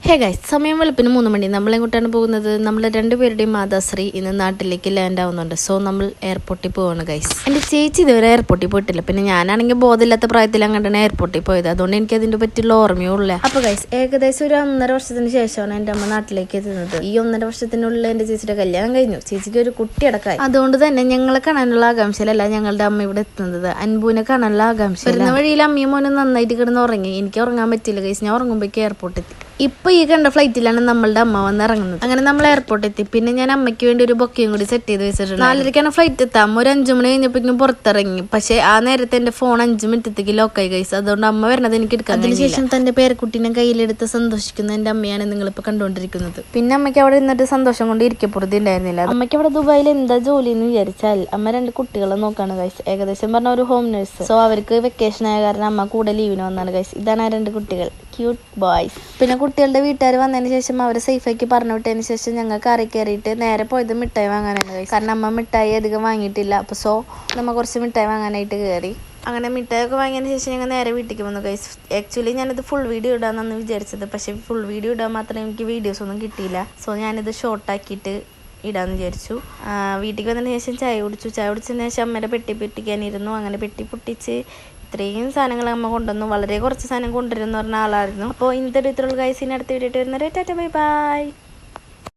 Hey guys, സമയം വെളുപ്പിന് 3 മണി. നമ്മളെങ്ങോട്ടാണ് പോകുന്നത്? നമ്മൾ രണ്ടുപേരുടെയും മാതാശ്രീ ഇന്ന് നാട്ടിലേക്ക് ലാൻഡ് ആവുന്നുണ്ട്. സോ നമ്മൾ എയർപോർട്ടിൽ പോവാണ് ഗൈസ്. എൻ്റെ ചേച്ചി ഇതുവരെ എയർപോർട്ടിൽ പോയിട്ടില്ല. പിന്നെ ഞാനാണെങ്കിൽ ബോധമില്ലാത്ത പ്രായത്തിൽ അങ്ങോട്ടാണ് എയർപോർട്ടിൽ പോയത്. അതുകൊണ്ട് എനിക്ക് അതിൻ്റെ പറ്റിയുള്ള ഓർമ്മയുള്ളൂ. അപ്പോൾ ഗൈസ്, ഏകദേശം ഒരു 1.5 വർഷത്തിന് ശേഷമാണ് എൻ്റെ അമ്മ നാട്ടിലേക്ക് എത്തുന്നത്. ഈ 1.5 വർഷത്തിനുള്ളിൽ എൻ്റെ ചേച്ചിയുടെ കല്യാണം കഴിഞ്ഞു. ചേച്ചിക്ക് ഒരു കുട്ടി അടക്കമായി. അതുകൊണ്ട് തന്നെ ഞങ്ങളെ കാണാനുള്ള ആകാംക്ഷയിലല്ല ഞങ്ങളുടെ അമ്മ ഇവിടെ എത്തുന്നത്. അൻപൂനെ കാണാനുള്ള ആകാംക്ഷ. വരുന്ന വഴിയിൽ അമ്മയും മോനും നന്നായിട്ട് കിടന്ന് ഉറങ്ങി. എനിക്ക് ഉറങ്ങാൻ പറ്റില്ല ഗൈസ്. ഞാൻ ഉറങ്ങുമ്പോഴേക്ക് എയർപോർട്ടിൽ എത്തി. ഇപ്പൊ ഈ കണ്ട ഫ്ലൈറ്റിലാണ് നമ്മളുടെ അമ്മ വന്ന് ഇറങ്ങുന്നത്. അങ്ങനെ നമ്മൾ എയർപോർട്ടിൽ എത്തി. പിന്നെ ഞാൻ അമ്മയ്ക്ക് വേണ്ടി ഒരു ബൊക്കയും കൂടി സെറ്റ് ചെയ്ത് വെച്ചിട്ടുണ്ട്. 4:30 ഫ്ലൈറ്റ് എത്താം. ഒരു 5 മണി കഴിഞ്ഞപ്പോഴേക്കും പുറത്തിറങ്ങി. പക്ഷെ ആ നേരത്തെ എന്റെ ഫോൺ 5 മിനിറ്റത്തേക്ക് ലോക്കായി ഗൈസ്. അതുകൊണ്ട് അമ്മ വരുന്നത് എനിക്ക് എടുക്കാൻ. അതിനുശേഷം തന്റെ പേരക്കുട്ടീനെ കയ്യിലെടുത്ത് സന്തോഷിക്കുന്ന എന്റെ അമ്മയാണ് നിങ്ങളിപ്പോ കണ്ടുകൊണ്ടിരിക്കുന്നത്. പിന്നെ അമ്മയ്ക്ക് അവിടെ നിന്നിട്ട് സന്തോഷം കൊണ്ട് ഇരിക്കപ്പുറത്ത് ഉണ്ടായിരുന്നില്ല. അമ്മയ്ക്ക് അവിടെ ദുബായിൽ എന്താ ജോലി എന്ന് വിചാരിച്ചാൽ അമ്മ 2 കുട്ടികളെ നോക്കാണ് ഗൈസ്. ഏകദേശം പറഞ്ഞ ഒരു ഹോം നഴ്സ്. സോ അവർക്ക് വെക്കേഷൻ ആയ കാരണം അമ്മ കൂടെ ലീവിന് വന്നാണ് ഗൈസ്. ഇതാണ് ആ 2 കുട്ടികൾ, ക്യൂട്ട് ബോയ്സ്. പിന്നെ കുട്ടികളുടെ വീട്ടുകാർ വന്നതിന് ശേഷം അവരെ സേഫാക്കി പറഞ്ഞു വിട്ടതിന് ശേഷം ഞങ്ങൾ കാറി കയറിയിട്ട് നേരെ പോയത് മിഠായി വാങ്ങാനാണ് ഗൈസ്. കാരണം അമ്മ മിഠായി അധികം വാങ്ങിയിട്ടില്ല. അപ്പോൾ സോ നമ്മൾ കുറച്ച് മിഠായി വാങ്ങാനായിട്ട് കയറി. അങ്ങനെ മിഠായിയൊക്കെ വാങ്ങിയതിന് ശേഷം ഞങ്ങൾ നേരെ വീട്ടിലേക്ക് വന്നു ഗൈസ്. ആക്ച്വലി ഞാനിത് ഫുൾ വീഡിയോ ഇടാമെന്നാണ് വിചാരിച്ചത്. പക്ഷേ ഫുൾ വീഡിയോ ഇടാൻ മാത്രമേ എനിക്ക് വീഡിയോസ് ഒന്നും കിട്ടിയില്ല. സോ ഞാനിത് ഷോർട്ടാക്കിയിട്ട് ഇടാന്ന് വിചാരിച്ചു. വീട്ടിലേക്ക് വന്നതിന് ശേഷം ചായ കുടിച്ചതിന് ശേഷം അമ്മയുടെ പെട്ടി പൊട്ടിക്കാനിരുന്നു. അങ്ങനെ പെട്ടി പൊട്ടിച്ച് ഇത്രയും സാധനങ്ങൾ അമ്മ കൊണ്ടുവന്നു. വളരെ കുറച്ച് സാധനം കൊണ്ടുവരുമെന്ന് പറഞ്ഞ ആളായിരുന്നു. അപ്പോൾ ഇന്നത്തെ ഇത്രയുള്ള ഗൈസിന് അടുത്ത വീഡിയോ വരുന്നത്. Tata bye bye.